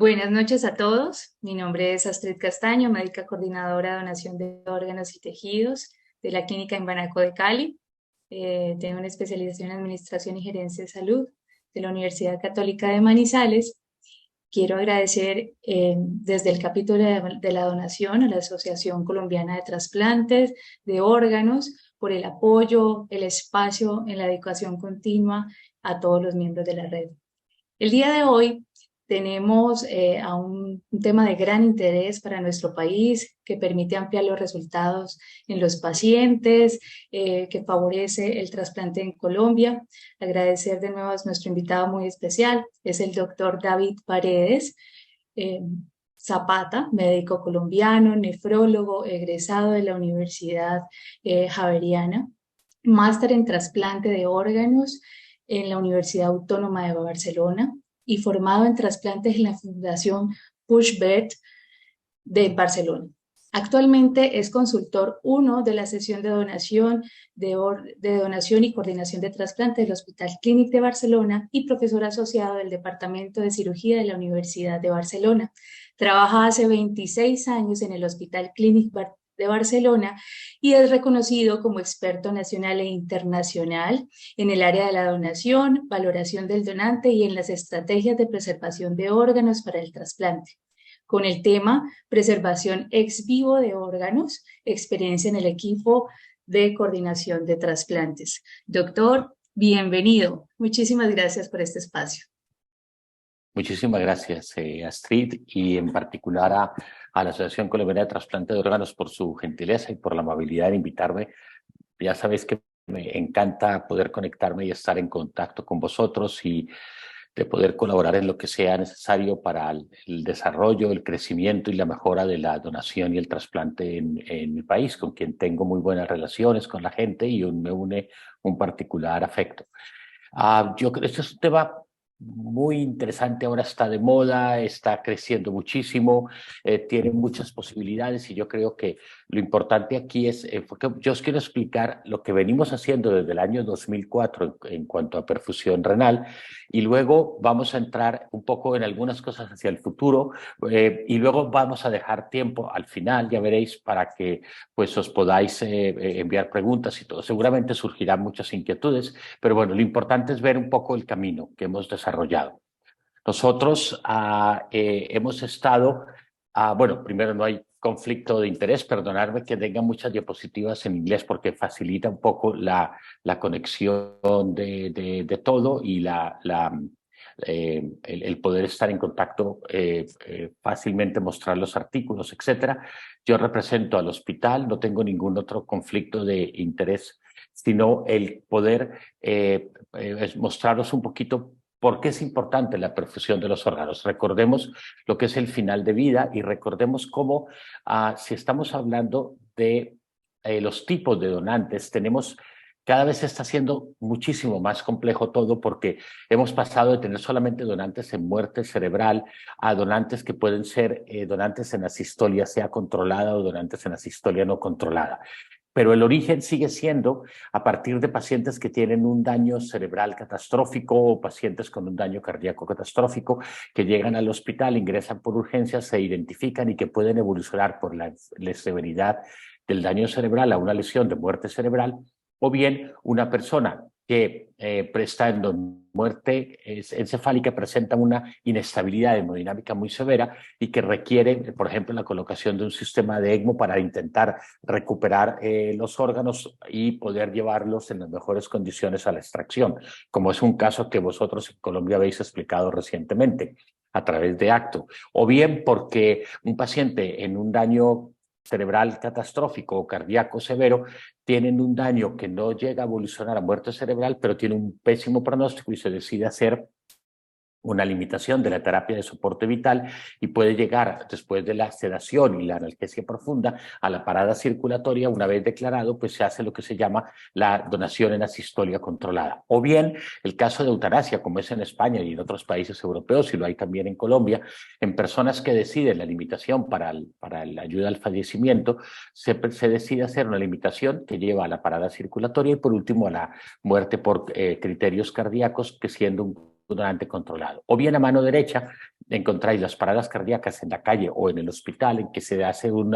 Buenas noches a todos. Mi nombre es Astrid Castaño, médica coordinadora de donación de órganos y tejidos de la Clínica en Banaco de Cali. Tengo una especialización en Administración y Gerencia de Salud de la Universidad Católica de Manizales. Quiero agradecer desde el capítulo de la donación a la Asociación Colombiana de Trasplantes de Órganos por el apoyo, el espacio en la educación continua a todos los miembros de la red. El día de hoy tenemos a un tema de gran interés para nuestro país que permite ampliar los resultados en los pacientes, que favorece el trasplante en Colombia. Agradecer de nuevo a nuestro invitado muy especial, es el doctor David Paredes eh, Zapata, médico colombiano, nefrólogo, egresado de la Universidad Javeriana, máster en trasplante de órganos en la Universidad Autónoma de Barcelona y formado en trasplantes en la Fundación Puigvert de Barcelona. Actualmente es consultor 1 de la sesión de donación, de donación y coordinación de trasplante del Hospital Clínic de Barcelona y profesor asociado del Departamento de Cirugía de la Universidad de Barcelona. Trabaja hace 26 años en el Hospital Clínic de Barcelona y es reconocido como experto nacional e internacional en el área de la donación, valoración del donante y en las estrategias de preservación de órganos para el trasplante, con el tema preservación ex vivo de órganos, experiencia en el equipo de coordinación de trasplantes. Doctor, bienvenido. Muchísimas gracias por este espacio. Muchísimas gracias, Astrid, y en particular a la Asociación Colombiana de Trasplante de Órganos por su gentileza y por la amabilidad de invitarme. Ya sabéis que me encanta poder conectarme y estar en contacto con vosotros y de poder colaborar en lo que sea necesario para el desarrollo, el crecimiento y la mejora de la donación y el trasplante en mi país, con quien tengo muy buenas relaciones con la gente y me une un particular afecto. Yo creo que este es un tema muy interesante, ahora está de moda, está creciendo muchísimo, tiene muchas posibilidades y yo creo que lo importante aquí es, porque yo os quiero explicar lo que venimos haciendo desde el año 2004 en cuanto a perfusión renal y luego vamos a entrar un poco en algunas cosas hacia el futuro y luego vamos a dejar tiempo al final, ya veréis, para que pues os podáis enviar preguntas y todo. Seguramente surgirán muchas inquietudes, pero bueno, lo importante es ver un poco el camino que hemos desarrollado. Nosotros hemos estado, bueno, primero no hay conflicto de interés, perdonadme que tenga muchas diapositivas en inglés porque facilita un poco la conexión de todo y el poder estar en contacto, fácilmente mostrar los artículos, etcétera. Yo represento al hospital, no tengo ningún otro conflicto de interés, sino el poder mostraros un poquito por qué es importante la perfusión de los órganos. Recordemos lo que es el final de vida y recordemos cómo, si estamos hablando de los tipos de donantes, tenemos cada vez se está haciendo muchísimo más complejo todo porque hemos pasado de tener solamente donantes en muerte cerebral a donantes que pueden ser donantes en asistolia sea controlada o donantes en asistolia no controlada. Pero el origen sigue siendo a partir de pacientes que tienen un daño cerebral catastrófico o pacientes con un daño cardíaco catastrófico que llegan al hospital, ingresan por urgencias, se identifican y que pueden evolucionar por la severidad del daño cerebral a una lesión de muerte cerebral, o bien una persona que está en muerte encefálica presenta una inestabilidad hemodinámica muy severa y que requiere, por ejemplo, la colocación de un sistema de ECMO para intentar recuperar los órganos y poder llevarlos en las mejores condiciones a la extracción, como es un caso que vosotros en Colombia habéis explicado recientemente a través de ACTO, o bien porque un paciente en un daño cerebral catastrófico o cardíaco severo tienen un daño que no llega a evolucionar a muerte cerebral, pero tiene un pésimo pronóstico y se decide hacer una limitación de la terapia de soporte vital y puede llegar después de la sedación y la analgesia profunda a la parada circulatoria. Una vez declarado, pues se hace lo que se llama la donación en asistolia controlada. O bien el caso de eutanasia, como es en España y en otros países europeos, y lo hay también en Colombia, en personas que deciden la limitación para la ayuda al fallecimiento, se decide hacer una limitación que lleva a la parada circulatoria y por último a la muerte por criterios cardíacos, que siendo un donante controlado. O bien a mano derecha encontráis las paradas cardíacas en la calle o en el hospital en que se hace un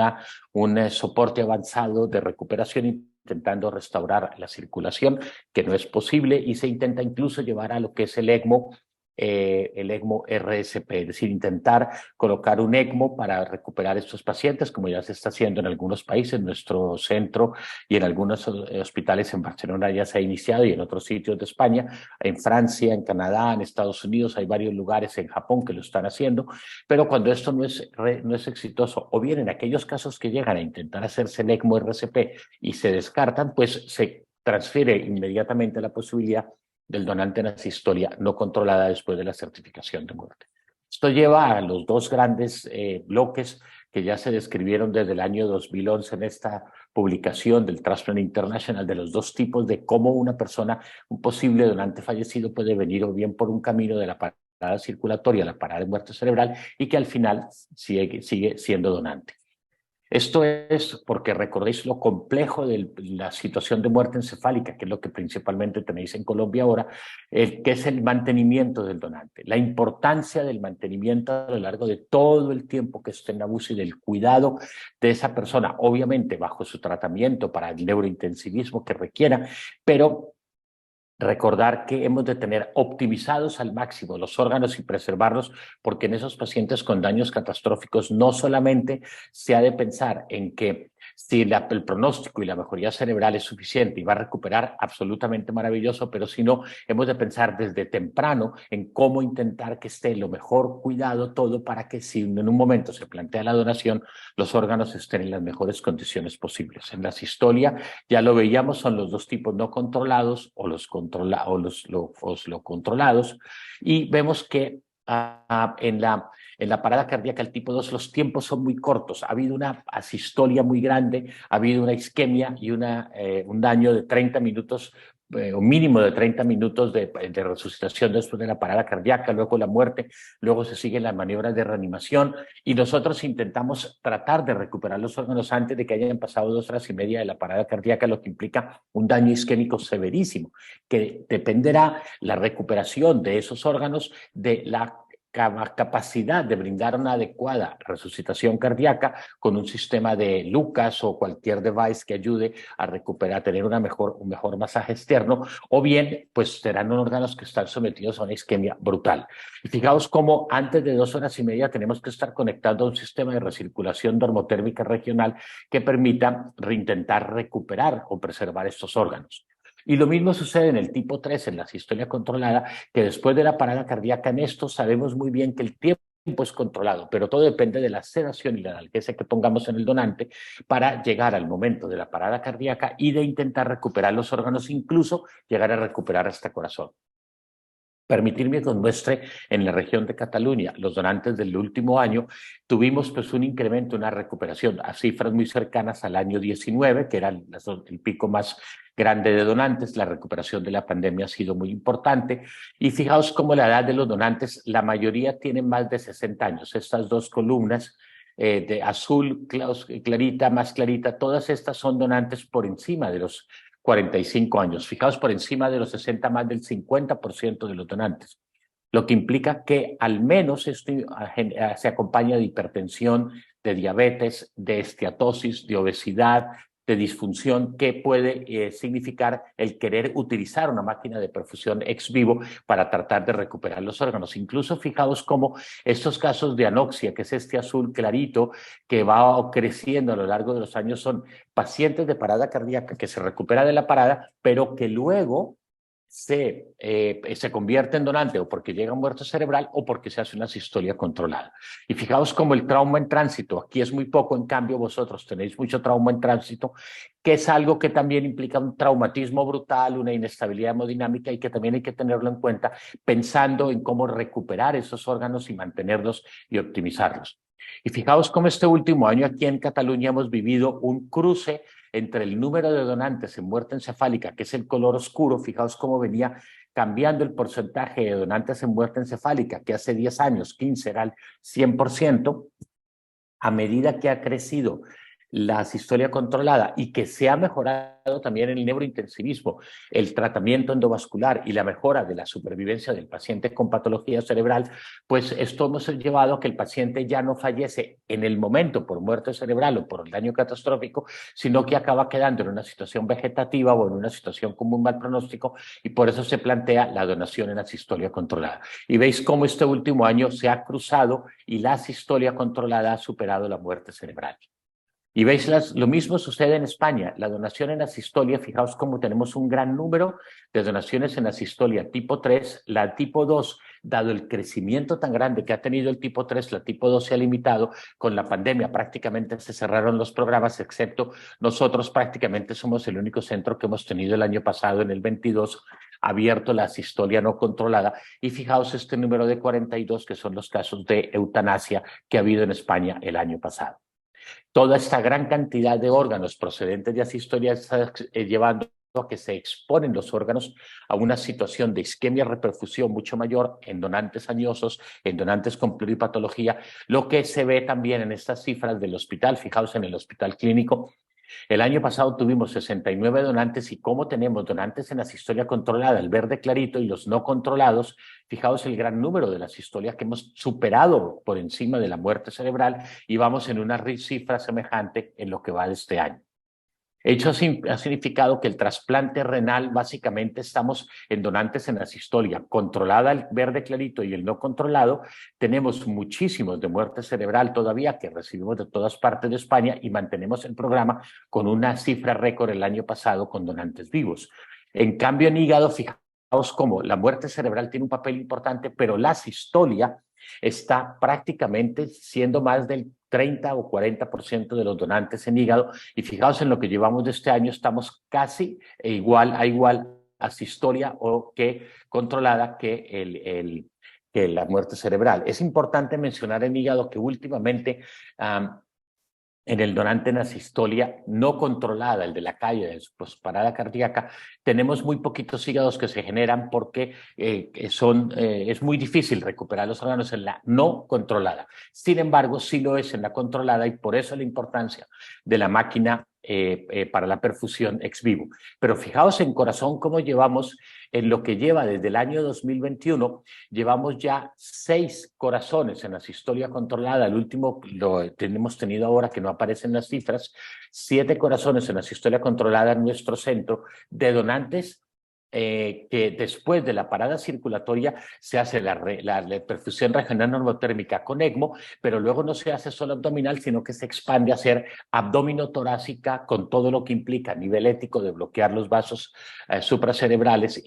soporte avanzado de recuperación intentando restaurar la circulación, que no es posible, y se intenta incluso llevar a lo que es el ECMO RSP, es decir, intentar colocar un ECMO para recuperar estos pacientes, como ya se está haciendo en algunos países, en nuestro centro y en algunos hospitales en Barcelona ya se ha iniciado y en otros sitios de España, en Francia, en Canadá, en Estados Unidos, hay varios lugares en Japón que lo están haciendo, pero cuando esto no es exitoso, o bien en aquellos casos que llegan a intentar hacerse el ECMO RCP y se descartan, pues se transfiere inmediatamente la posibilidad del donante en asistolia no controlada después de la certificación de muerte. Esto lleva a los dos grandes bloques que ya se describieron desde el año 2011 en esta publicación del Transplant International, de los dos tipos de cómo una persona, un posible donante fallecido, puede venir o bien por un camino de la parada circulatoria, la parada de muerte cerebral, y que al final sigue siendo donante. Esto es porque recordéis lo complejo de la situación de muerte encefálica, que es lo que principalmente tenéis en Colombia ahora, que es el mantenimiento del donante, la importancia del mantenimiento a lo largo de todo el tiempo que esté en la UCI, del cuidado de esa persona, obviamente bajo su tratamiento para el neurointensivismo que requiera, pero recordar que hemos de tener optimizados al máximo los órganos y preservarlos, porque en esos pacientes con daños catastróficos no solamente se ha de pensar en que si el pronóstico y la mejoría cerebral es suficiente y va a recuperar, absolutamente maravilloso, pero si no, hemos de pensar desde temprano en cómo intentar que esté lo mejor cuidado todo para que si en un momento se plantea la donación, los órganos estén en las mejores condiciones posibles. En la sistolia ya lo veíamos, son los dos tipos no controlados o los controlados, y vemos que en la parada cardíaca el tipo 2 los tiempos son muy cortos, ha habido una asistolia muy grande, ha habido una isquemia y un daño de 30 minutos, un mínimo de 30 minutos de resucitación después de la parada cardíaca, luego la muerte, luego se siguen las maniobras de reanimación y nosotros intentamos tratar de recuperar los órganos antes de que hayan pasado 2 horas y media de la parada cardíaca, lo que implica un daño isquémico severísimo, que dependerá la recuperación de esos órganos de la capacidad de brindar una adecuada resucitación cardíaca con un sistema de Lucas o cualquier device que ayude a recuperar, a tener un mejor masaje externo, o bien pues serán órganos que están sometidos a una isquemia brutal. Y fijaos cómo antes de 2 horas y media tenemos que estar conectando a un sistema de recirculación normotérmica regional que permita reintentar recuperar o preservar estos órganos. Y lo mismo sucede en el tipo 3, en la sistolia controlada, que después de la parada cardíaca en esto sabemos muy bien que el tiempo es controlado, pero todo depende de la sedación y la analgesia que pongamos en el donante para llegar al momento de la parada cardíaca y de intentar recuperar los órganos, incluso llegar a recuperar hasta corazón. Permitirme que os muestre en la región de Cataluña, los donantes del último año, tuvimos pues un incremento, una recuperación a cifras muy cercanas al año 19, que era el pico más grande de donantes. La recuperación de la pandemia ha sido muy importante y fijaos cómo la edad de los donantes, la mayoría tienen más de 60 años. Estas dos columnas de azul clarita, más clarita, todas estas son donantes por encima de los 45 años. Fijaos, por encima de los 60, más del 50% de los donantes, lo que implica que al menos esto se acompaña de hipertensión, de diabetes, de esteatosis, de obesidad, de disfunción, que puede significar el querer utilizar una máquina de perfusión ex vivo para tratar de recuperar los órganos. Incluso fijaos cómo estos casos de anoxia, que es este azul clarito, que va creciendo a lo largo de los años, son pacientes de parada cardíaca que se recupera de la parada, pero que luego se convierte en donante o porque llega a muerte cerebral o porque se hace una sistolia controlada. Y fijaos como el trauma en tránsito, aquí es muy poco, en cambio vosotros tenéis mucho trauma en tránsito, que es algo que también implica un traumatismo brutal, una inestabilidad hemodinámica y que también hay que tenerlo en cuenta pensando en cómo recuperar esos órganos y mantenerlos y optimizarlos. Y fijaos cómo este último año aquí en Cataluña hemos vivido un cruce entre el número de donantes en muerte encefálica, que es el color oscuro. Fijaos cómo venía cambiando el porcentaje de donantes en muerte encefálica, que hace 10 años, 15 era el 100%, a medida que ha crecido la sistolia controlada y que se ha mejorado también el neurointensivismo, el tratamiento endovascular y la mejora de la supervivencia del paciente con patología cerebral, pues esto hemos llevado a que el paciente ya no fallece en el momento por muerte cerebral o por el daño catastrófico, sino que acaba quedando en una situación vegetativa o en una situación con un mal pronóstico, y por eso se plantea la donación en la sistolia controlada. Y veis cómo este último año se ha cruzado y la sistolia controlada ha superado la muerte cerebral. Y veis, lo mismo sucede en España. La donación en asistolia, fijaos cómo tenemos un gran número de donaciones en asistolia tipo 3. La tipo 2, dado el crecimiento tan grande que ha tenido el tipo 3, la tipo 2 se ha limitado. Con la pandemia prácticamente se cerraron los programas, excepto nosotros prácticamente somos el único centro que hemos tenido el año pasado, en el 22, abierto la asistolia no controlada. Y fijaos este número de 42, que son los casos de eutanasia que ha habido en España el año pasado. Toda esta gran cantidad de órganos procedentes de asistolia está llevando a que se exponen los órganos a una situación de isquemia reperfusión mucho mayor en donantes añosos, en donantes con pluripatología, lo que se ve también en estas cifras del hospital. Fijaos en el hospital clínico. El año pasado tuvimos 69 donantes, y como tenemos donantes en la asistolia controlada, el verde clarito, y los no controlados, fijaos el gran número de la asistolia que hemos superado por encima de la muerte cerebral, y vamos en una cifra semejante en lo que va de este año. Hecho ha significado que el trasplante renal, básicamente estamos en donantes en asistolia controlada, el verde clarito, y el no controlado. Tenemos muchísimos de muerte cerebral todavía que recibimos de todas partes de España, y mantenemos el programa con una cifra récord el año pasado con donantes vivos. En cambio, en hígado, fijaos cómo la muerte cerebral tiene un papel importante, pero la asistolia está prácticamente siendo más del 30 o 40% de los donantes en hígado, y fijaos en lo que llevamos de este año, estamos casi igual a asistolia o que controlada que la muerte cerebral. Es importante mencionar en hígado que últimamente en el donante en asistolia no controlada, el de la calle, de parada cardíaca, tenemos muy poquitos hígados que se generan porque es muy difícil recuperar los órganos en la no controlada. Sin embargo, sí lo es en la controlada, y por eso la importancia de la máquina para la perfusión ex vivo. Pero fijaos en corazón cómo llevamos, en lo que lleva desde el año 2021, llevamos ya 6 corazones en la asistolia controlada. El último lo hemos tenido ahora, que no aparecen las cifras, 7 corazones en la asistolia controlada en nuestro centro, de donantes que después de la parada circulatoria se hace la perfusión regional normotérmica con ECMO, pero luego no se hace solo abdominal, sino que se expande a hacer abdominotorácica, con todo lo que implica a nivel ético de bloquear los vasos supracerebrales,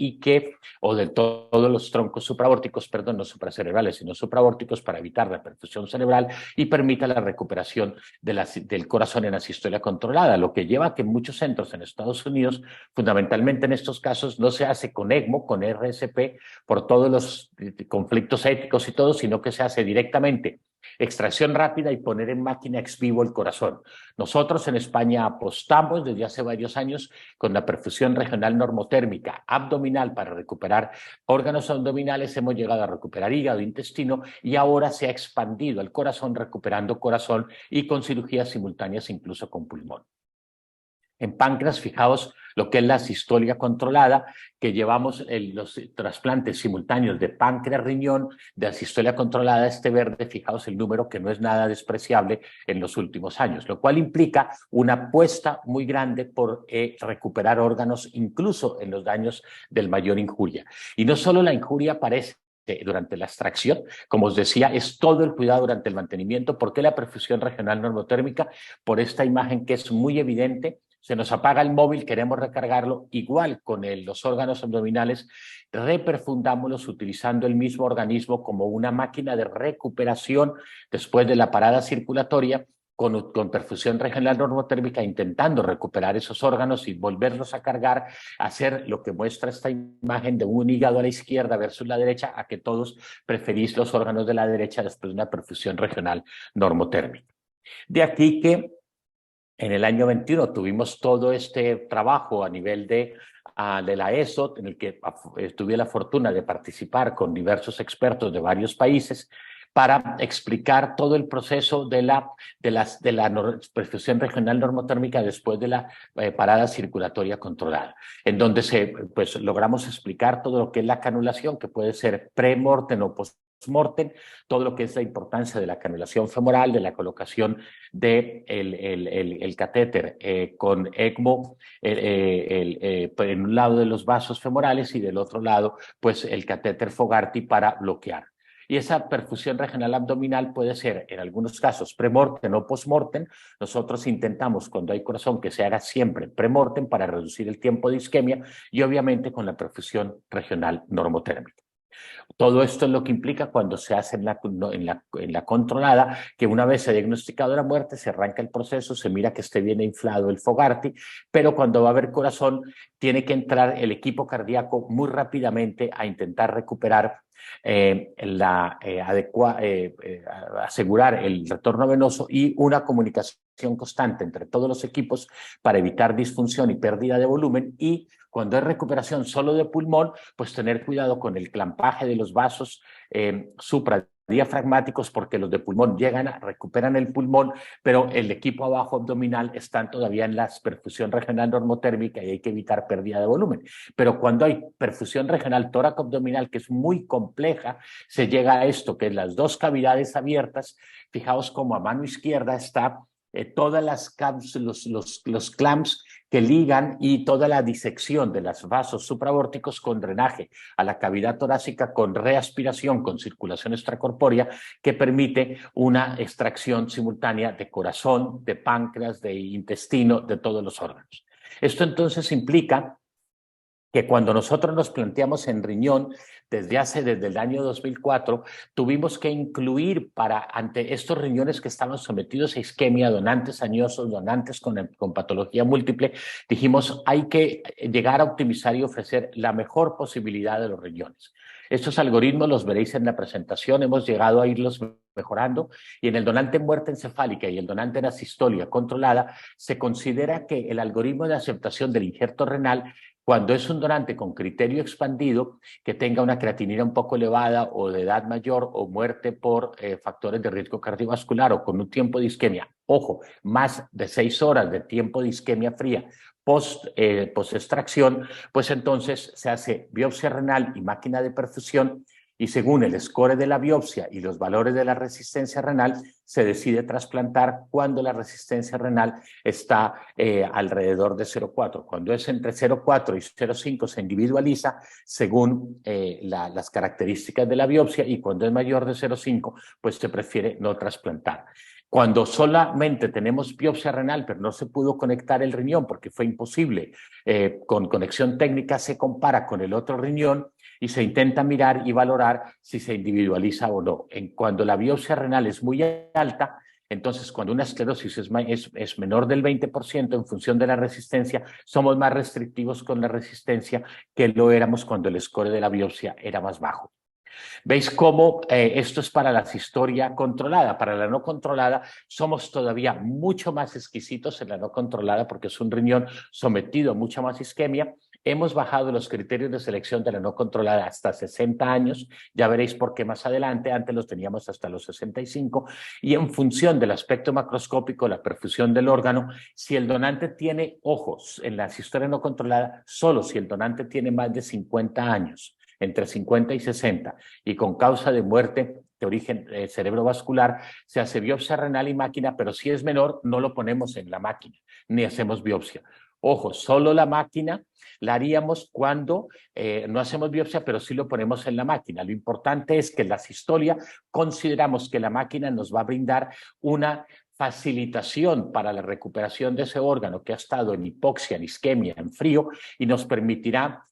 o de todos los troncos supraórticos, perdón, no supracerebrales, sino supraórticos, para evitar la perfusión cerebral y permita la recuperación del corazón en asistolia controlada, lo que lleva a que en muchos centros en Estados Unidos, fundamentalmente en estos casos, no se hace con ECMO, con RSP, por todos los conflictos éticos y todo, sino que se hace directamente extracción rápida y poner en máquina ex vivo el corazón. Nosotros en España apostamos desde hace varios años con la perfusión regional normotérmica abdominal para recuperar órganos abdominales. Hemos llegado a recuperar hígado, intestino, y ahora se ha expandido el corazón, recuperando corazón y con cirugías simultáneas incluso con pulmón. En páncreas, fijaos lo que es la sistolia controlada, que llevamos los trasplantes simultáneos de páncreas-riñón, de asistolia controlada, este verde, fijaos el número, que no es nada despreciable en los últimos años, lo cual implica una apuesta muy grande por recuperar órganos, incluso en los daños del mayor injuria. Y no solo la injuria aparece durante la extracción, como os decía, es todo el cuidado durante el mantenimiento. ¿Por qué la perfusión regional normotérmica? Por esta imagen que es muy evidente. Se nos apaga el móvil, queremos recargarlo, igual con los órganos abdominales, reperfundámoslos utilizando el mismo organismo como una máquina de recuperación después de la parada circulatoria, con perfusión regional normotérmica, intentando recuperar esos órganos y volverlos a cargar, hacer lo que muestra esta imagen de un hígado a la izquierda versus la derecha, a que todos preferís los órganos de la derecha después de una perfusión regional normotérmica. De aquí que en el año 21 tuvimos todo este trabajo a nivel de la ESO, en el que tuve la fortuna de participar con diversos expertos de varios países, para explicar todo el proceso de la perfusión regional normotérmica después de la parada circulatoria controlada, en donde pues, logramos explicar todo lo que es la canulación, que puede ser pre-mortem o post-mortem, todo lo que es la importancia de la canulación femoral, de la colocación de el catéter con ECMO en un lado de los vasos femorales y del otro lado, pues el catéter Fogarty para bloquear. Y esa perfusión regional abdominal puede ser, en algunos casos, premortem o postmortem. Nosotros intentamos, cuando hay corazón, que se haga siempre premortem para reducir el tiempo de isquemia y obviamente con la perfusión regional normotérmica. Todo esto es lo que implica cuando se hace en la controlada, que una vez se ha diagnosticado la muerte, se arranca el proceso, se mira que esté bien inflado el Fogarty, pero cuando va a haber corazón, tiene que entrar el equipo cardíaco muy rápidamente a intentar recuperar asegurar el retorno venoso y una comunicación constante entre todos los equipos para evitar disfunción y pérdida de volumen, y cuando hay recuperación solo de pulmón, pues tener cuidado con el clampaje de los vasos supradiafragmáticos, porque los de pulmón recuperan el pulmón, pero el equipo abajo abdominal están todavía en la perfusión regional normotérmica y hay que evitar pérdida de volumen. Pero cuando hay perfusión regional tóraco-abdominal, que es muy compleja, se llega a esto, que es las dos cavidades abiertas. Fijaos como a mano izquierda está todas las los clamps que ligan y toda la disección de los vasos supraórticos con drenaje a la cavidad torácica, con reaspiración, con circulación extracorpórea, que permite una extracción simultánea de corazón, de páncreas, de intestino, de todos los órganos. Esto entonces implica que cuando nosotros nos planteamos en riñón, desde el año 2004, tuvimos que incluir ante estos riñones que estaban sometidos a isquemia, donantes añosos, donantes con patología múltiple, dijimos hay que llegar a optimizar y ofrecer la mejor posibilidad de los riñones. Estos algoritmos los veréis en la presentación, hemos llegado a irlos mejorando, y en el donante en muerte encefálica y el donante en asistolia controlada se considera que el algoritmo de aceptación del injerto renal, cuando es un donante con criterio expandido, que tenga una creatinina un poco elevada o de edad mayor o muerte por factores de riesgo cardiovascular o con un tiempo de isquemia, ojo, más de 6 horas de tiempo de isquemia fría post-extracción, pues entonces se hace biopsia renal y máquina de perfusión, y según el score de la biopsia y los valores de la resistencia renal, se decide trasplantar cuando la resistencia renal está alrededor de 0,4. Cuando es entre 0,4 y 0,5 se individualiza según las características de la biopsia, y cuando es mayor de 0,5 pues se prefiere no trasplantar. Cuando solamente tenemos biopsia renal, pero no se pudo conectar el riñón porque fue imposible, con conexión técnica se compara con el otro riñón y se intenta mirar y valorar si se individualiza o no. Cuando la biopsia renal es muy alta, entonces cuando una esclerosis es menor del 20% en función de la resistencia, somos más restrictivos con la resistencia que lo éramos cuando el score de la biopsia era más bajo. ¿Veis cómo esto es para la asistolia controlada? Para la no controlada somos todavía mucho más exquisitos en la no controlada porque es un riñón sometido a mucha más isquemia. Hemos bajado los criterios de selección de la no controlada hasta 60 años, ya veréis por qué más adelante, antes los teníamos hasta los 65, y en función del aspecto macroscópico, la perfusión del órgano, si el donante tiene ojos en la asistolia no controlada, solo si el donante tiene más de 50 años, entre 50 y 60, y con causa de muerte de origen cerebrovascular, se hace biopsia renal y máquina, pero si es menor, no lo ponemos en la máquina, ni hacemos biopsia. Ojo, solo la máquina la haríamos cuando no hacemos biopsia, pero sí lo ponemos en la máquina. Lo importante es que en la asistolia consideramos que la máquina nos va a brindar una facilitación para la recuperación de ese órgano que ha estado en hipoxia, en isquemia, en frío, y nos permitirá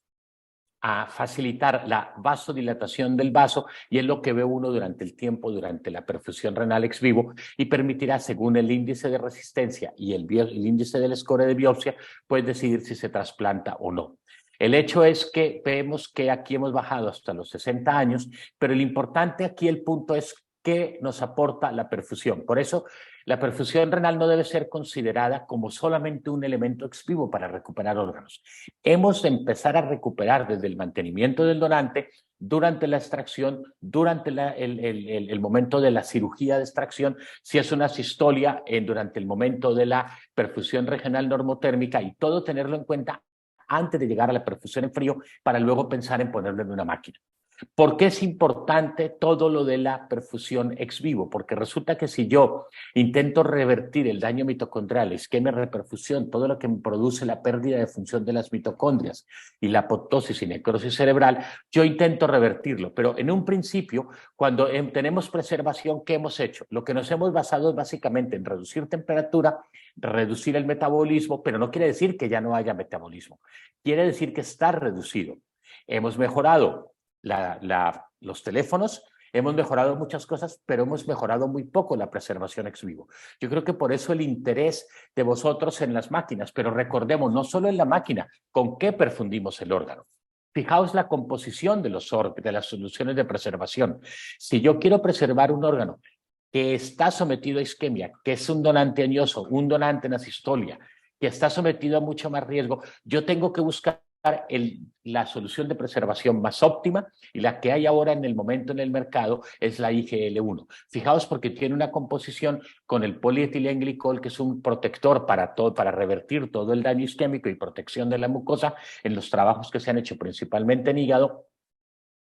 a facilitar la vasodilatación del vaso, y es lo que ve uno durante el tiempo, durante la perfusión renal ex vivo, y permitirá, según el índice de resistencia y el índice del score de biopsia, pues decidir si se trasplanta o no. El hecho es que vemos que aquí hemos bajado hasta los 60 años, pero el importante aquí, el punto es qué nos aporta la perfusión. Por eso, la perfusión renal no debe ser considerada como solamente un elemento ex vivo para recuperar órganos. Hemos de empezar a recuperar desde el mantenimiento del donante durante la extracción, durante el momento de la cirugía de extracción, si es una sistolia, durante el momento de la perfusión regional normotérmica, y todo tenerlo en cuenta antes de llegar a la perfusión en frío para luego pensar en ponerlo en una máquina. ¿Por qué es importante todo lo de la perfusión ex vivo? Porque resulta que si yo intento revertir el daño mitocondrial, isquemia, reperfusión, todo lo que me produce la pérdida de función de las mitocondrias y la apoptosis y necrosis cerebral, yo intento revertirlo. Pero en un principio, cuando tenemos preservación, ¿qué hemos hecho? Lo que nos hemos basado es básicamente en reducir temperatura, reducir el metabolismo, pero no quiere decir que ya no haya metabolismo. Quiere decir que está reducido. Hemos mejorado los teléfonos, hemos mejorado muchas cosas, pero hemos mejorado muy poco la preservación ex vivo. Yo creo que por eso el interés de vosotros en las máquinas, pero recordemos, no solo en la máquina, ¿con qué perfundimos el órgano? Fijaos la composición de las soluciones de preservación. Si yo quiero preservar un órgano que está sometido a isquemia, que es un donante añoso, un donante en asistolia, que está sometido a mucho más riesgo, yo tengo que buscar la solución de preservación más óptima, y la que hay ahora en el momento en el mercado es la IgL1. Fijaos, porque tiene una composición con el polietilenglicol, que es un protector para revertir todo el daño isquémico y protección de la mucosa en los trabajos que se han hecho principalmente en hígado.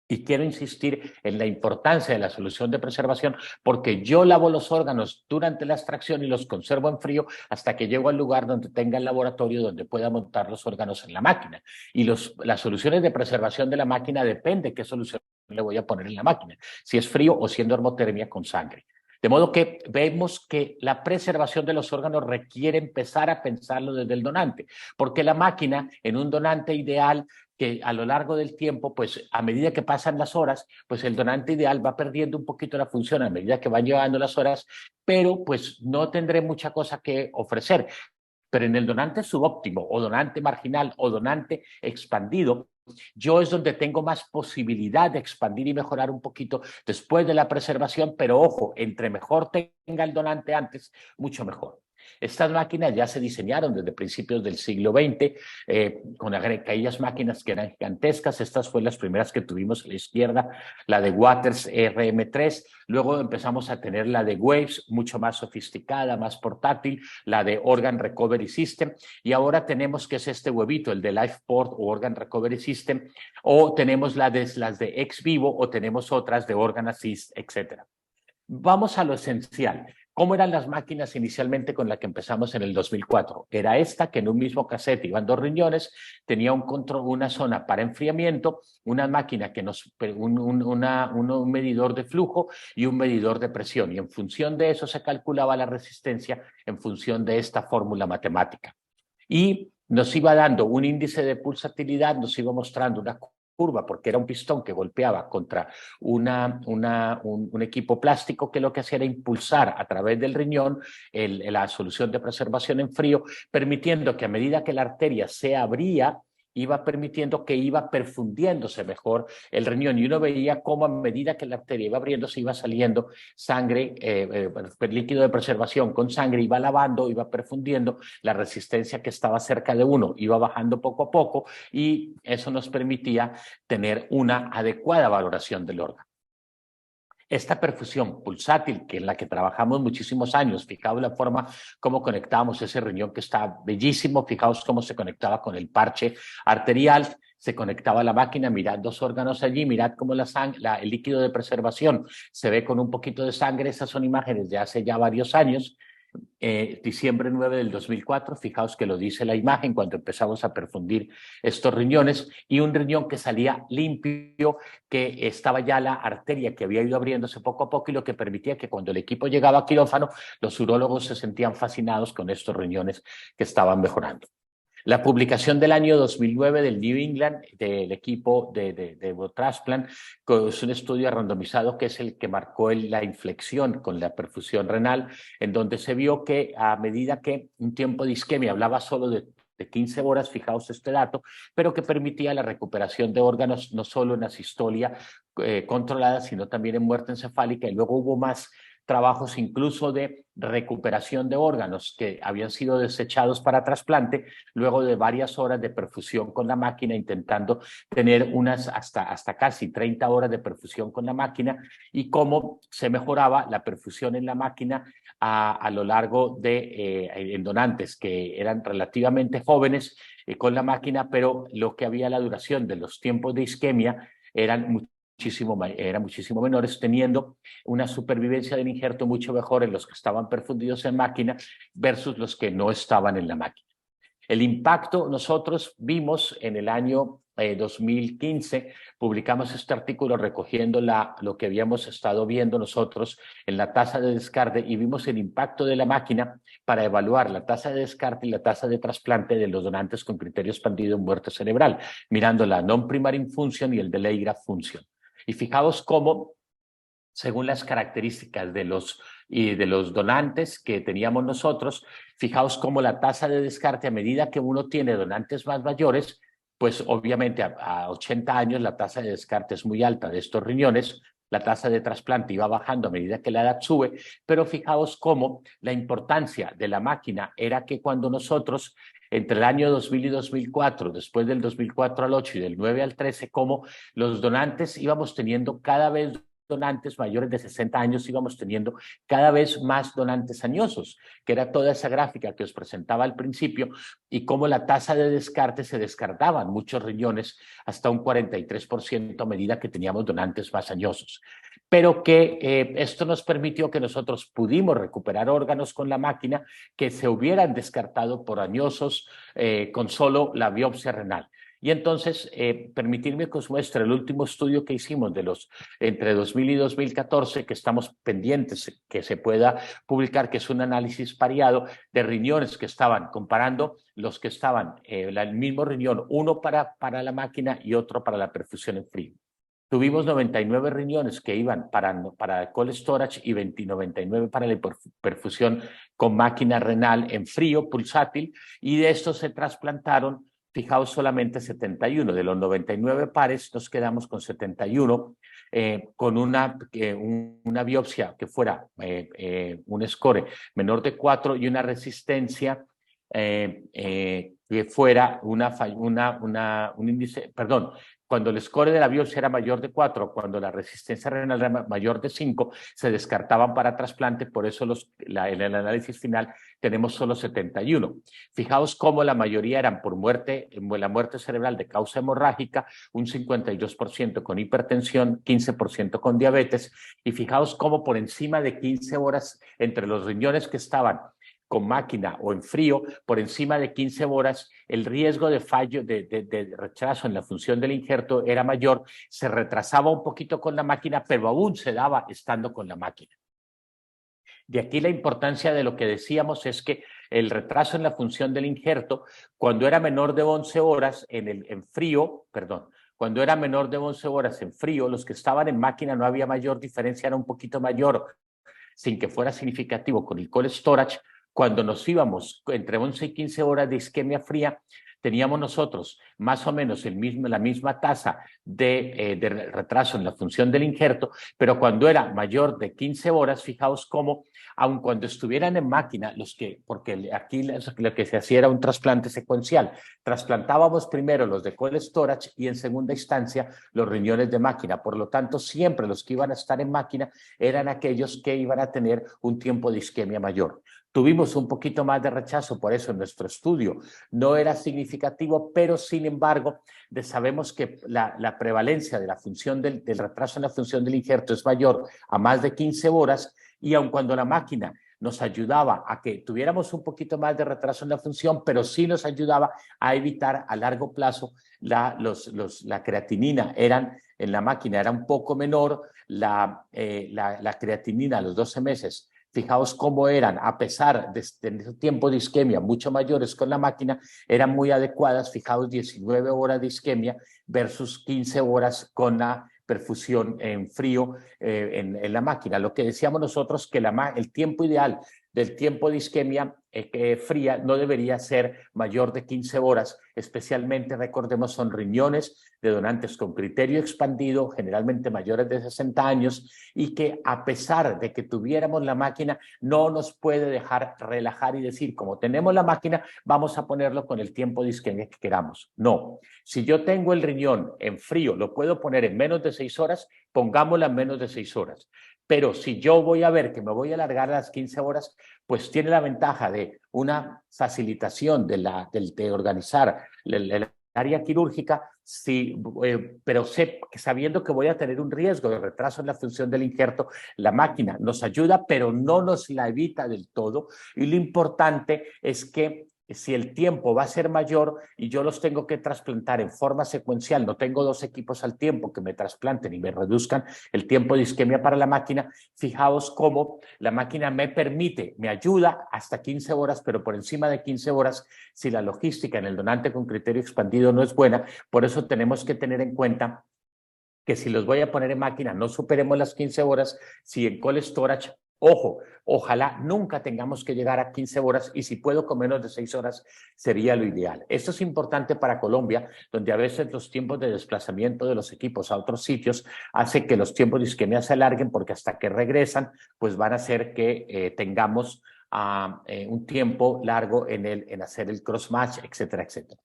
Y quiero insistir en la importancia de la solución de preservación, porque yo lavo los órganos durante la extracción y los conservo en frío hasta que llego al lugar donde tenga el laboratorio donde pueda montar los órganos en la máquina. Y las soluciones de preservación de la máquina depende qué solución le voy a poner en la máquina, si es frío o siendo normotermia con sangre. De modo que vemos que la preservación de los órganos requiere empezar a pensarlo desde el donante, porque la máquina en un donante ideal, que a lo largo del tiempo, pues a medida que pasan las horas, pues el donante ideal va perdiendo un poquito la función a medida que van llevando las horas, pero pues no tendré mucha cosa que ofrecer. Pero en el donante subóptimo o donante marginal o donante expandido, yo es donde tengo más posibilidad de expandir y mejorar un poquito después de la preservación, pero ojo, entre mejor tenga el donante antes, mucho mejor. Estas máquinas ya se diseñaron desde principios del siglo XX, con aquellas máquinas que eran gigantescas. Estas fueron las primeras que tuvimos a la izquierda, la de Waters RM3. Luego empezamos a tener la de Waves, mucho más sofisticada, más portátil, la de Organ Recovery System. Y ahora tenemos, que es este huevito, el de LifePort o Organ Recovery System, o tenemos las de Ex Vivo, o tenemos otras de Organ Assist, etc. Vamos a lo esencial. ¿Cómo eran las máquinas inicialmente con la que empezamos en el 2004? Era esta, que en un mismo cassette iban 2 riñones, tenía una zona para enfriamiento, una máquina que un medidor de flujo y un medidor de presión, y en función de eso se calculaba la resistencia en función de esta fórmula matemática. Y nos iba dando un índice de pulsatilidad, nos iba mostrando una curva, porque era un pistón que golpeaba contra un equipo plástico, que lo que hacía era impulsar a través del riñón la solución de preservación en frío, permitiendo que a medida que la arteria se abría, iba permitiendo que iba perfundiéndose mejor el riñón, y uno veía cómo a medida que la arteria iba abriéndose iba saliendo sangre, líquido de preservación con sangre, iba lavando, iba perfundiendo, la resistencia que estaba cerca de uno iba bajando poco a poco, y eso nos permitía tener una adecuada valoración del órgano. Esta perfusión pulsátil, que es la que trabajamos muchísimos años, fijaos la forma como conectábamos ese riñón, que está bellísimo, fijaos cómo se conectaba con el parche arterial, se conectaba a la máquina, mirad 2 órganos allí, mirad cómo el líquido de preservación se ve con un poquito de sangre. Esas son imágenes de hace ya varios años. Diciembre 9 del 2004, fijaos que lo dice la imagen, cuando empezamos a perfundir estos riñones, y un riñón que salía limpio, que estaba ya la arteria que había ido abriéndose poco a poco, y lo que permitía que cuando el equipo llegaba a quirófano, los urólogos se sentían fascinados con estos riñones que estaban mejorando. La publicación del año 2009 del New England, del equipo de Eurotransplant, es un estudio randomizado que es el que marcó la inflexión con la perfusión renal, en donde se vio que a medida que un tiempo de isquemia, hablaba solo de 15 horas, fijaos este dato, pero que permitía la recuperación de órganos no solo en asistolia controlada, sino también en muerte encefálica, y luego hubo más trabajos incluso de recuperación de órganos que habían sido desechados para trasplante, luego de varias horas de perfusión con la máquina, intentando tener unas hasta casi 30 horas de perfusión con la máquina, y cómo se mejoraba la perfusión en la máquina a lo largo de en donantes que eran relativamente jóvenes con la máquina, pero lo que había la duración de los tiempos de isquemia eran muchísimo menores, teniendo una supervivencia del injerto mucho mejor en los que estaban perfundidos en máquina versus los que no estaban en la máquina. El impacto nosotros vimos en el año 2015, publicamos este artículo recogiendo lo que habíamos estado viendo nosotros en la tasa de descarte, y vimos el impacto de la máquina para evaluar la tasa de descarte y la tasa de trasplante de los donantes con criterio expandido en muerte cerebral, mirando la non-primary function y el delay graft function. Y fijaos cómo, según las características de los donantes que teníamos nosotros, fijaos cómo la tasa de descarte, a medida que uno tiene donantes más mayores, pues obviamente a 80 años la tasa de descarte es muy alta de estos riñones, la tasa de trasplante iba bajando a medida que la edad sube, pero fijaos cómo la importancia de la máquina era que cuando nosotros, entre el año 2000 y 2004, después del 2004 al 8 y del 9 al 13, cómo los donantes íbamos teniendo cada vez donantes mayores de 60 años, íbamos teniendo cada vez más donantes añosos, que era toda esa gráfica que os presentaba al principio, y cómo la tasa de descarte se descartaban muchos riñones hasta un 43% a medida que teníamos donantes más añosos. Pero que esto nos permitió que nosotros pudimos recuperar órganos con la máquina que se hubieran descartado por añosos con solo la biopsia renal. Y entonces, permitirme que os muestre el último estudio que hicimos de entre 2000 y 2014, que estamos pendientes que se pueda publicar, que es un análisis pareado de riñones que estaban comparando los que estaban, el mismo riñón, uno para la máquina y otro para la perfusión en frío. Tuvimos 99 riñones que iban para cold storage y 99 para la perfusión con máquina renal en frío, pulsátil, y de estos se trasplantaron, fijaos, solamente 71. De los 99 pares nos quedamos con 71, con una biopsia que fuera un score menor de 4 y una resistencia que fuera un índice, perdón, cuando el score de la biopsia era mayor de 4, cuando la resistencia renal era mayor de 5, se descartaban para trasplante, por eso en el análisis final tenemos solo 71. Fijaos cómo la mayoría eran por la muerte cerebral de causa hemorrágica, un 52% con hipertensión, 15% con diabetes, y fijaos cómo por encima de 15 horas entre los riñones que estaban con máquina o en frío, por encima de 15 horas, el riesgo de fallo, de retraso en la función del injerto era mayor, se retrasaba un poquito con la máquina, pero aún se daba estando con la máquina. De aquí la importancia de lo que decíamos es que el retraso en la función del injerto, cuando era menor de 11 horas cuando era menor de 11 horas en frío, los que estaban en máquina no había mayor diferencia, era un poquito mayor, sin que fuera significativo con el cold storage. Cuando nos íbamos entre 11 y 15 horas de isquemia fría, teníamos nosotros más o menos la misma tasa de retraso en la función del injerto, pero cuando era mayor de 15 horas, fijaos cómo, aun cuando estuvieran en máquina, porque aquí lo que se hacía era un trasplante secuencial, trasplantábamos primero los de cold storage y en segunda instancia los riñones de máquina. Por lo tanto, siempre los que iban a estar en máquina eran aquellos que iban a tener un tiempo de isquemia mayor. Tuvimos un poquito más de rechazo, por eso en nuestro estudio no era significativo, pero sin embargo sabemos que la prevalencia de la función del retraso en la función del injerto es mayor a más de 15 horas, y aun cuando la máquina nos ayudaba a que tuviéramos un poquito más de retraso en la función, pero sí nos ayudaba a evitar a largo plazo la creatinina en la máquina era un poco menor, la creatinina a los 12 meses. Fijaos cómo eran, a pesar de tener tiempo de isquemia mucho mayores con la máquina, eran muy adecuadas. Fijaos, 19 horas de isquemia versus 15 horas con la perfusión en frío en la máquina. Lo que decíamos nosotros que el tiempo ideal del tiempo de isquemia fría no debería ser mayor de 15 horas, especialmente, recordemos, son riñones de donantes con criterio expandido, generalmente mayores de 60 años, y que a pesar de que tuviéramos la máquina, no nos puede dejar relajar y decir, como tenemos la máquina, vamos a ponerlo con el tiempo de isquemia que queramos. No, si yo tengo el riñón en frío, lo puedo poner en menos de 6 horas, pongámosla en menos de 6 horas. Pero si yo voy a ver que me voy a alargar a las 15 horas, pues tiene la ventaja de una facilitación de organizar el área quirúrgica, sí, pero sabiendo que voy a tener un riesgo de retraso en la función del injerto, la máquina nos ayuda, pero no nos la evita del todo. Y lo importante es que si el tiempo va a ser mayor y yo los tengo que trasplantar en forma secuencial, no tengo 2 equipos al tiempo que me trasplanten y me reduzcan el tiempo de isquemia para la máquina, fijaos cómo la máquina me permite, me ayuda hasta 15 horas, pero por encima de 15 horas, si la logística en el donante con criterio expandido no es buena, por eso tenemos que tener en cuenta que si los voy a poner en máquina, no superemos las 15 horas, si en cold storage, ojo, ojalá nunca tengamos que llegar a 15 horas y si puedo con menos de 6 horas sería lo ideal. Esto es importante para Colombia, donde a veces los tiempos de desplazamiento de los equipos a otros sitios hace que los tiempos de isquemia se alarguen porque hasta que regresan, pues van a hacer que tengamos un tiempo largo en hacer el cross-match, etcétera, etcétera.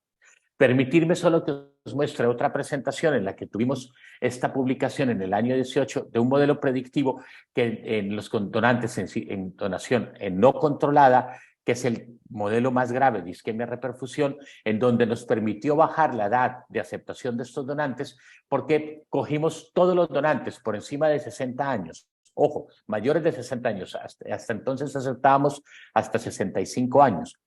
Permitirme solo que os muestre otra presentación en la que tuvimos esta publicación en el año 18 de un modelo predictivo que en los donantes en donación no controlada, que es el modelo más grave de isquemia reperfusión, en donde nos permitió bajar la edad de aceptación de estos donantes porque cogimos todos los donantes por encima de 60 años. Ojo, mayores de 60 años, hasta entonces aceptábamos hasta 65 años.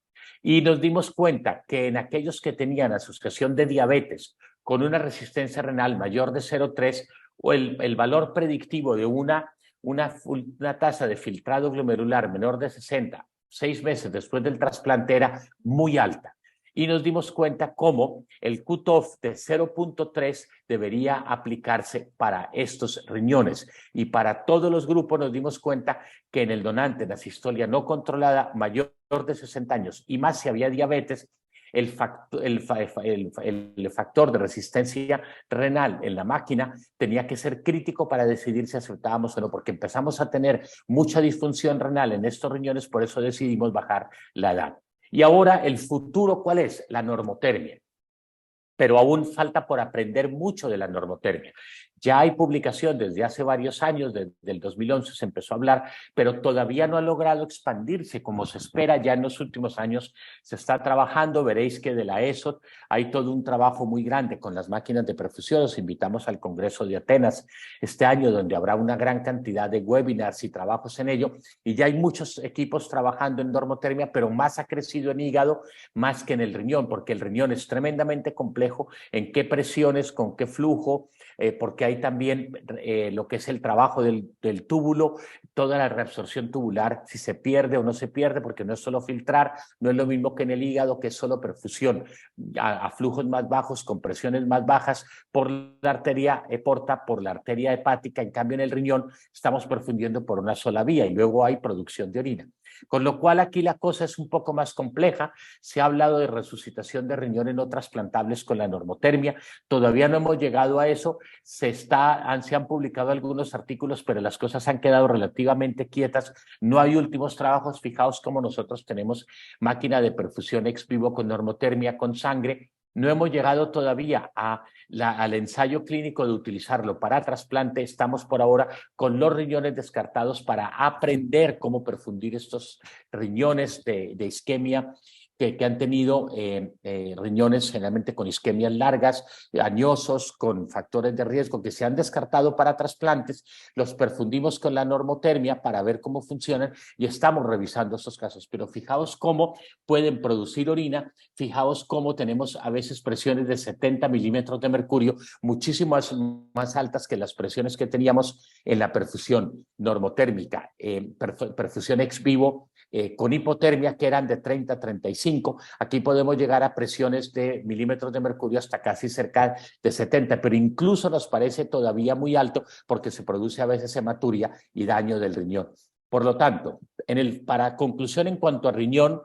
Y nos dimos cuenta que en aquellos que tenían asociación de diabetes con una resistencia renal mayor de 0,3 o el valor predictivo de una tasa de filtrado glomerular menor de 60, 6 meses después del trasplante era muy alta. Y nos dimos cuenta cómo el cutoff de 0,3 debería aplicarse para estos riñones. Y para todos los grupos nos dimos cuenta que en el donante en asistolia no controlada mayor de 60 años y más si había diabetes, el factor de resistencia renal en la máquina tenía que ser crítico para decidir si aceptábamos o no, porque empezamos a tener mucha disfunción renal en estos riñones, por eso decidimos bajar la edad. Y ahora el futuro, ¿cuál es? La normotermia. Pero aún falta por aprender mucho de la normotermia. Ya hay publicación desde hace varios años, desde el 2011 se empezó a hablar, pero todavía no ha logrado expandirse como se espera. Ya en los últimos años se está trabajando, veréis que de la ESOT hay todo un trabajo muy grande con las máquinas de perfusión. Os invitamos al Congreso de Atenas este año, donde habrá una gran cantidad de webinars y trabajos en ello, y ya hay muchos equipos trabajando en normotermia, pero más ha crecido en hígado más que en el riñón, porque el riñón es tremendamente complejo, en qué presiones, con qué flujo, porque hay también lo que es el trabajo del túbulo, toda la reabsorción tubular, si se pierde o no se pierde, porque no es solo filtrar, no es lo mismo que en el hígado, que es solo perfusión a flujos más bajos, con presiones más bajas, por la arteria porta, por la arteria hepática. En cambio, en el riñón estamos perfundiendo por una sola vía y luego hay producción de orina. Con lo cual aquí la cosa es un poco más compleja. Se ha hablado de resucitación de riñón en no trasplantables con la normotermia. Todavía no hemos llegado a eso. Se han publicado algunos artículos, pero las cosas han quedado relativamente quietas. No hay últimos trabajos. Fijaos cómo nosotros tenemos máquina de perfusión ex vivo con normotermia, con sangre. No hemos llegado todavía al ensayo clínico de utilizarlo para trasplante. Estamos por ahora con los riñones descartados para aprender cómo perfundir estos riñones de isquemia que han tenido riñones generalmente con isquemias largas, añosos, con factores de riesgo que se han descartado para trasplantes. Los perfundimos con la normotermia para ver cómo funcionan y estamos revisando estos casos. Pero fijaos cómo pueden producir orina, fijaos cómo tenemos a veces presiones de 70 milímetros de mercurio, muchísimo más altas que las presiones que teníamos en la perfusión normotérmica, perfusión ex vivo, con hipotermia, que eran de 30 a 35. Aquí podemos llegar a presiones de milímetros de mercurio hasta casi cerca de 70, pero incluso nos parece todavía muy alto porque se produce a veces hematuria y daño del riñón. Por lo tanto, Para conclusión en cuanto a riñón,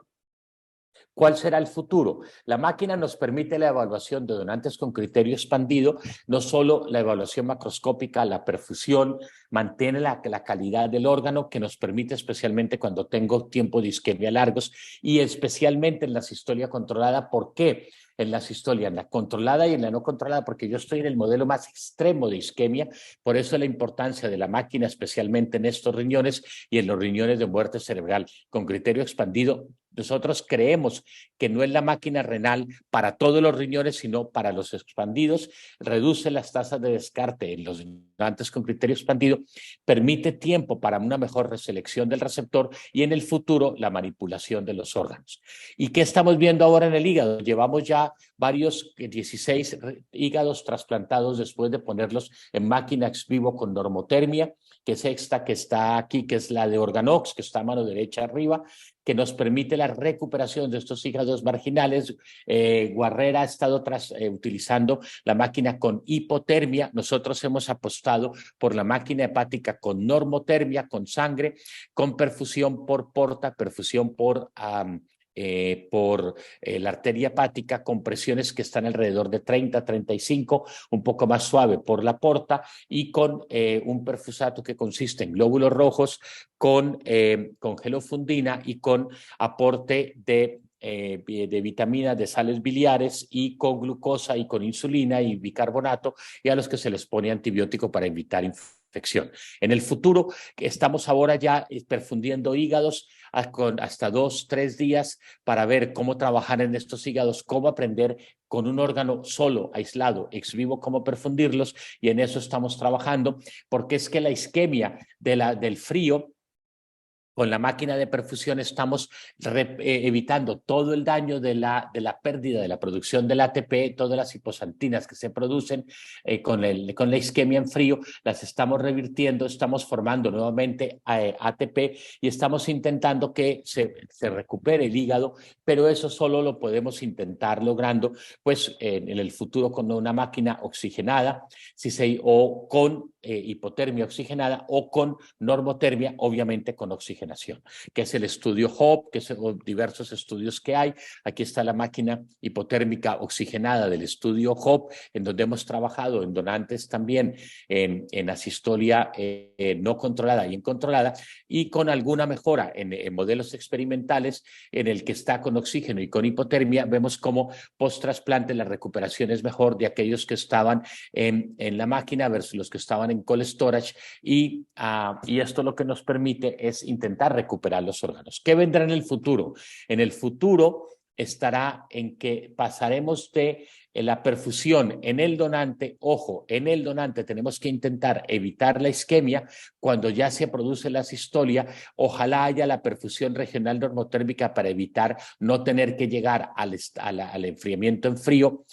¿cuál será el futuro? La máquina nos permite la evaluación de donantes con criterio expandido, no solo la evaluación macroscópica, la perfusión, mantiene la calidad del órgano que nos permite especialmente cuando tengo tiempo de isquemia largos y especialmente en la sistolia controlada. ¿Por qué? En la sistolia, en la controlada y en la no controlada, porque yo estoy en el modelo más extremo de isquemia, por eso la importancia de la máquina, especialmente en estos riñones y en los riñones de muerte cerebral con criterio expandido. Nosotros creemos que no es la máquina renal para todos los riñones, sino para los expandidos, reduce las tasas de descarte en los donantes con criterio expandido, permite tiempo para una mejor reselección del receptor y en el futuro la manipulación de los órganos. ¿Y qué estamos viendo ahora en el hígado? Llevamos ya varios 16 hígados trasplantados después de ponerlos en máquina ex vivo con normotermia, que es esta que está aquí, que es la de Organox, que está a mano derecha arriba, que nos permite la recuperación de estos hígados marginales. Guarrera ha estado utilizando la máquina con hipotermia. Nosotros hemos apostado por la máquina hepática con normotermia, con sangre, con perfusión por porta, perfusión por la arteria hepática con presiones que están alrededor de 30, 35, un poco más suave por la porta y con un perfusato que consiste en glóbulos rojos con gelofundina y con aporte de vitaminas, de sales biliares y con glucosa y con insulina y bicarbonato y a los que se les pone antibiótico para evitar infección. En el futuro estamos ahora ya perfundiendo hígados con hasta 2, 3 días para ver cómo trabajar en estos hígados, cómo aprender con un órgano solo, aislado, ex vivo, cómo perfundirlos y en eso estamos trabajando porque es que la isquemia del frío con la máquina de perfusión estamos evitando todo el daño de la pérdida de la producción del ATP, todas las hiposantinas que se producen con la isquemia en frío, las estamos revirtiendo, estamos formando nuevamente ATP y estamos intentando que se recupere el hígado, pero eso solo lo podemos intentar logrando pues en el futuro con una máquina oxigenada o con hipotermia oxigenada o con normotermia, obviamente con oxigenación, que es el estudio HOPE, que son diversos estudios que hay. Aquí está la máquina hipotérmica oxigenada del estudio HOPE, en donde hemos trabajado en donantes también en asistolia no controlada y incontrolada, y con alguna mejora en modelos experimentales en el que está con oxígeno y con hipotermia, vemos cómo post-trasplante la recuperación es mejor de aquellos que estaban en la máquina versus los que estaban en cold storage y esto lo que nos permite es intentar recuperar los órganos. ¿Qué vendrá en el futuro? En el futuro estará en que pasaremos de la perfusión en el donante, ojo, en el donante tenemos que intentar evitar la isquemia cuando ya se produce la sistolia, ojalá haya la perfusión regional normotérmica para evitar no tener que llegar al enfriamiento en frío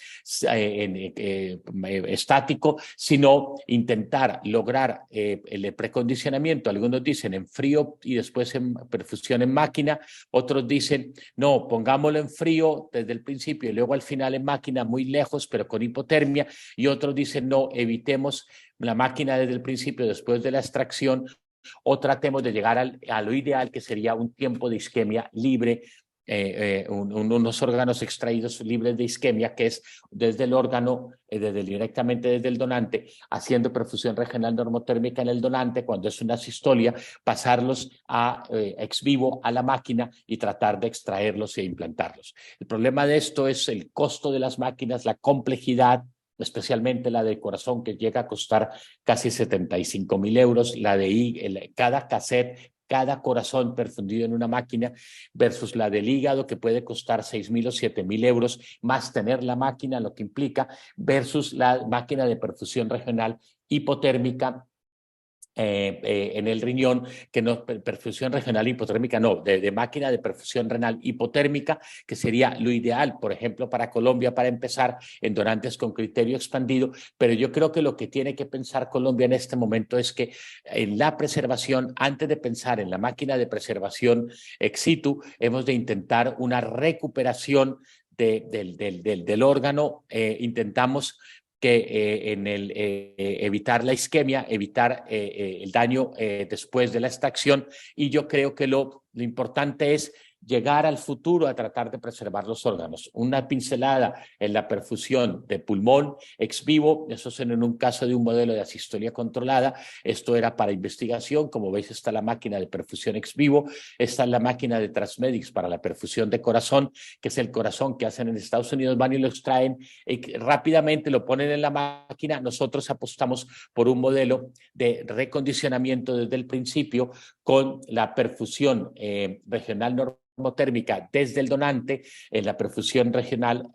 estático, sino intentar lograr el precondicionamiento. Algunos dicen en frío y después en perfusión en máquina, otros dicen no, pongámoslo en frío desde el principio y luego al final en máquina muy lejos, pero con hipotermia, y otros dicen no, evitemos la máquina desde el principio, después de la extracción, o tratemos de llegar a lo ideal, que sería un tiempo de isquemia libre, unos órganos extraídos libres de isquemia, que es desde el órgano, directamente desde el donante, haciendo perfusión regional normotérmica en el donante, cuando es una sistolia, pasarlos ex vivo a la máquina y tratar de extraerlos e implantarlos. El problema de esto es el costo de las máquinas, la complejidad, especialmente la de corazón, que llega a costar casi 75.000 euros, cada cassette, cada corazón perfundido en una máquina, versus la del hígado, que puede costar 6.000 o 7.000 euros, más tener la máquina, lo que implica, versus la máquina de perfusión regional hipotérmica en el riñón, que no, perfusión regional hipotérmica, no, de máquina de perfusión renal hipotérmica, que sería lo ideal, por ejemplo, para Colombia, para empezar, en donantes con criterio expandido, pero yo creo que lo que tiene que pensar Colombia en este momento es que en la preservación, antes de pensar en la máquina de preservación ex situ, hemos de intentar una recuperación del órgano, intentamos que en el evitar la isquemia, evitar el daño después de la extracción, y yo creo que lo importante es llegar al futuro a tratar de preservar los órganos. Una pincelada en la perfusión de pulmón ex vivo, eso es en un caso de un modelo de asistolia controlada. Esto era para investigación. Como veis, está la máquina de perfusión ex vivo, está la máquina de Transmedics para la perfusión de corazón, que es el corazón que hacen en Estados Unidos, van y lo extraen rápidamente, lo ponen en la máquina. Nosotros apostamos por un modelo de recondicionamiento desde el principio con la perfusión regional normotérmica desde el donante, en la perfusión regional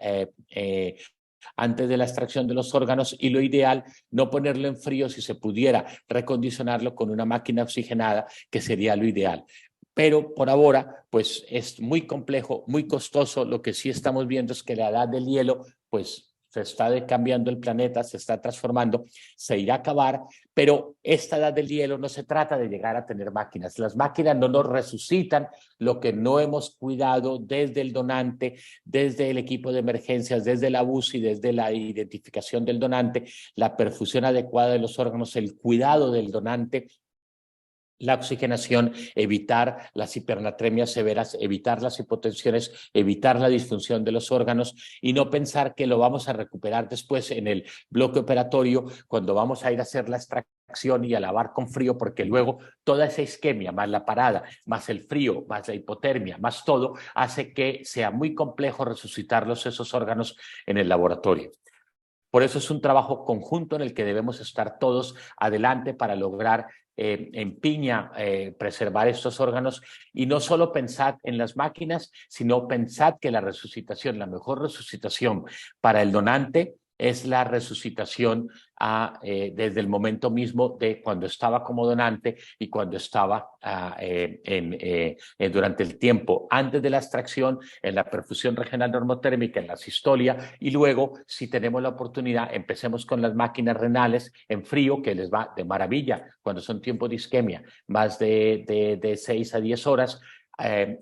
antes de la extracción de los órganos, y lo ideal, no ponerlo en frío, si se pudiera recondicionarlo con una máquina oxigenada, que sería lo ideal. Pero por ahora, pues es muy complejo, muy costoso. Lo que sí estamos viendo es que la edad del hielo, pues se está cambiando el planeta, se está transformando, se irá a acabar, pero esta edad del hielo no se trata de llegar a tener máquinas. Las máquinas no nos resucitan lo que no hemos cuidado desde el donante, desde el equipo de emergencias, desde la UCI, desde la identificación del donante, la perfusión adecuada de los órganos, el cuidado del donante, la oxigenación, evitar las hipernatremias severas, evitar las hipotensiones, evitar la disfunción de los órganos, y no pensar que lo vamos a recuperar después en el bloque operatorio cuando vamos a ir a hacer la extracción y a lavar con frío, porque luego toda esa isquemia, más la parada, más el frío, más la hipotermia, más todo, hace que sea muy complejo resucitarlos esos órganos en el laboratorio. Por eso es un trabajo conjunto en el que debemos estar todos adelante para lograr en piña preservar estos órganos, y no solo pensad en las máquinas, sino pensad que la resucitación, la mejor resucitación para el donante es la resucitación desde el momento mismo de cuando estaba como donante y cuando estaba durante el tiempo antes de la extracción, en la perfusión regional normotérmica, en la sistolia, y luego, si tenemos la oportunidad, empecemos con las máquinas renales en frío, que les va de maravilla cuando son tiempos de isquemia, más de 6 a 10 horas.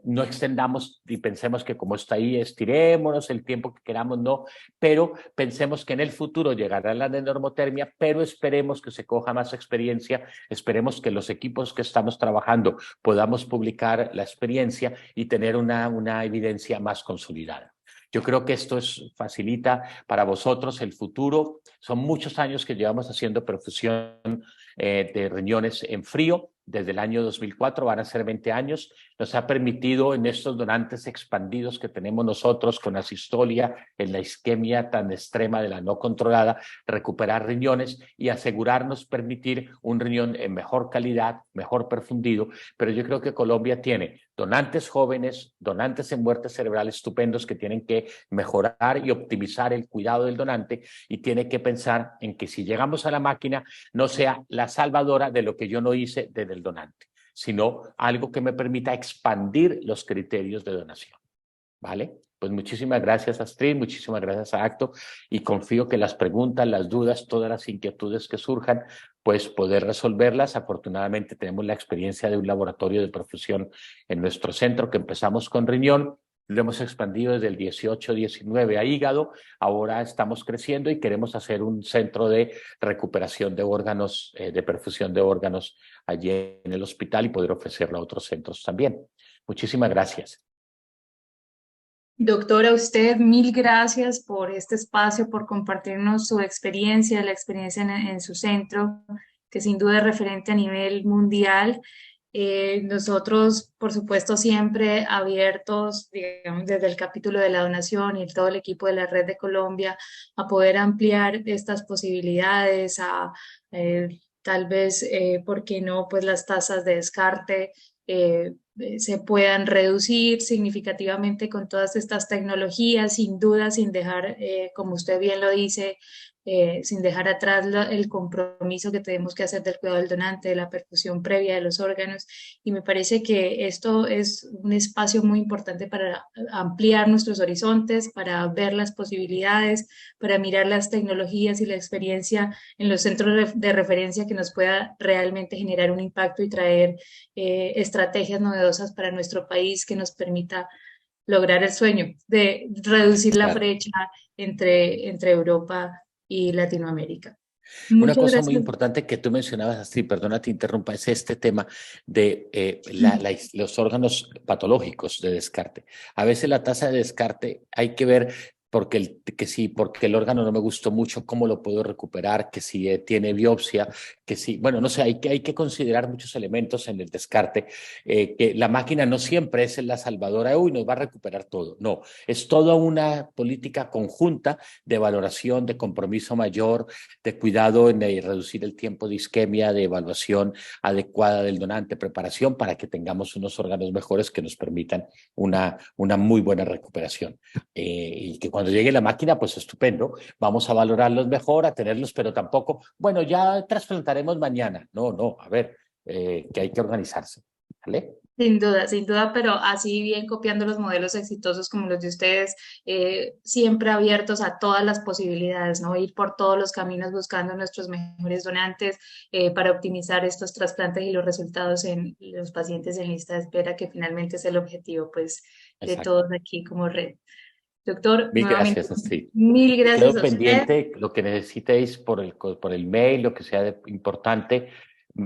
No extendamos y pensemos que como está ahí, estirémonos el tiempo que queramos, no, pero pensemos que en el futuro llegará la normotermia, pero esperemos que se coja más experiencia, esperemos que los equipos que estamos trabajando podamos publicar la experiencia y tener una evidencia más consolidada. Yo creo que esto facilita para vosotros el futuro. Son muchos años que llevamos haciendo perfusión de riñones en frío. Desde el año 2004 van a ser 20 años. Nos ha permitido en estos donantes expandidos que tenemos nosotros con asistolia, en la isquemia tan extrema de la no controlada, recuperar riñones y asegurarnos permitir un riñón en mejor calidad, mejor perfundido. Pero yo creo que Colombia tiene donantes jóvenes, donantes en muerte cerebral estupendos que tienen que mejorar y optimizar el cuidado del donante, y tiene que pensar en que si llegamos a la máquina no sea la salvadora de lo que yo no hice desde el donante, sino algo que me permita expandir los criterios de donación. ¿Vale? Pues muchísimas gracias, Astrid, muchísimas gracias a Acto, y confío que las preguntas, las dudas, todas las inquietudes que surjan, pues poder resolverlas. Afortunadamente tenemos la experiencia de un laboratorio de perfusión en nuestro centro, que empezamos con riñón, lo hemos expandido desde el 18-19 a hígado, ahora estamos creciendo y queremos hacer un centro de recuperación de órganos, de perfusión de órganos allí en el hospital, y poder ofrecerlo a otros centros también. Muchísimas gracias. Doctora, a usted mil gracias por este espacio, por compartirnos su experiencia, la experiencia en su centro, que sin duda es referente a nivel mundial. Nosotros, por supuesto, siempre abiertos, digamos, desde el capítulo de la donación y todo el equipo de la Red de Colombia, a poder ampliar estas posibilidades, tal vez, ¿por qué no?, pues las tasas de descarte se puedan reducir significativamente con todas estas tecnologías, sin duda, sin dejar, como usted bien lo dice, sin dejar atrás el compromiso que tenemos que hacer del cuidado del donante, de la perfusión previa de los órganos. Y me parece que esto es un espacio muy importante para ampliar nuestros horizontes, para ver las posibilidades, para mirar las tecnologías y la experiencia en los centros de referencia que nos pueda realmente generar un impacto y traer estrategias novedosas para nuestro país que nos permita lograr el sueño de reducir la brecha entre Europa y Latinoamérica. Una Muchas cosa muy gracias. importante que tú mencionabas, Astrid, perdona te interrumpa, es este tema de los órganos patológicos de descarte. A veces la tasa de descarte hay que ver porque el órgano no me gustó mucho, cómo lo puedo recuperar, que si tiene biopsia, que si, bueno, no sé, hay que considerar muchos elementos en el descarte, que la máquina no siempre es la salvadora, uy, nos va a recuperar todo. No, es toda una política conjunta de valoración, de compromiso mayor, de cuidado en reducir el tiempo de isquemia, de evaluación adecuada del donante, preparación para que tengamos unos órganos mejores que nos permitan una muy buena recuperación. Y que cuando llegue la máquina, pues estupendo, vamos a valorarlos mejor, a tenerlos, pero tampoco, bueno, ya trasplantaremos mañana. No, no, a ver, que hay que organizarse. ¿Vale? Sin duda, pero así bien copiando los modelos exitosos como los de ustedes, siempre abiertos a todas las posibilidades, ¿no? Ir por todos los caminos buscando nuestros mejores donantes para optimizar estos trasplantes y los resultados en los pacientes en lista de espera, que finalmente es el objetivo, pues, de Exacto. todos aquí como red. Doctor, Mil nuevamente, gracias, Astrid. mil Y gracias quedo a usted. pendiente, lo que necesitéis por el mail, lo que sea importante.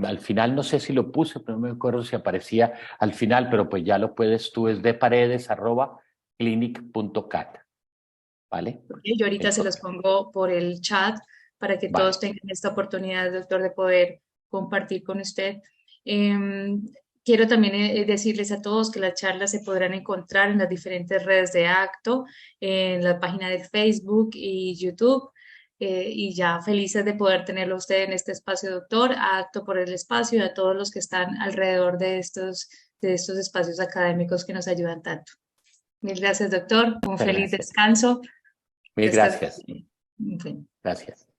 Al final, no sé si lo puse, pero no me acuerdo si aparecía al final, pero pues ya lo puedes tú, es dparedes@clinic.cat, ¿vale? Yo ahorita El se los correo. pongo por el chat para que todos Vale, tengan esta oportunidad, doctor, de poder compartir con usted. Quiero también decirles a todos que las charlas se podrán encontrar en las diferentes redes de Acto, en la página de Facebook y YouTube. Y ya felices de poder tenerlo usted en este espacio, doctor, a Acto por el espacio y a todos los que están alrededor de estos espacios académicos que nos ayudan tanto. Mil gracias, doctor. Un muchas feliz gracias. descanso. Mil Que estés gracias. muy bien. Gracias.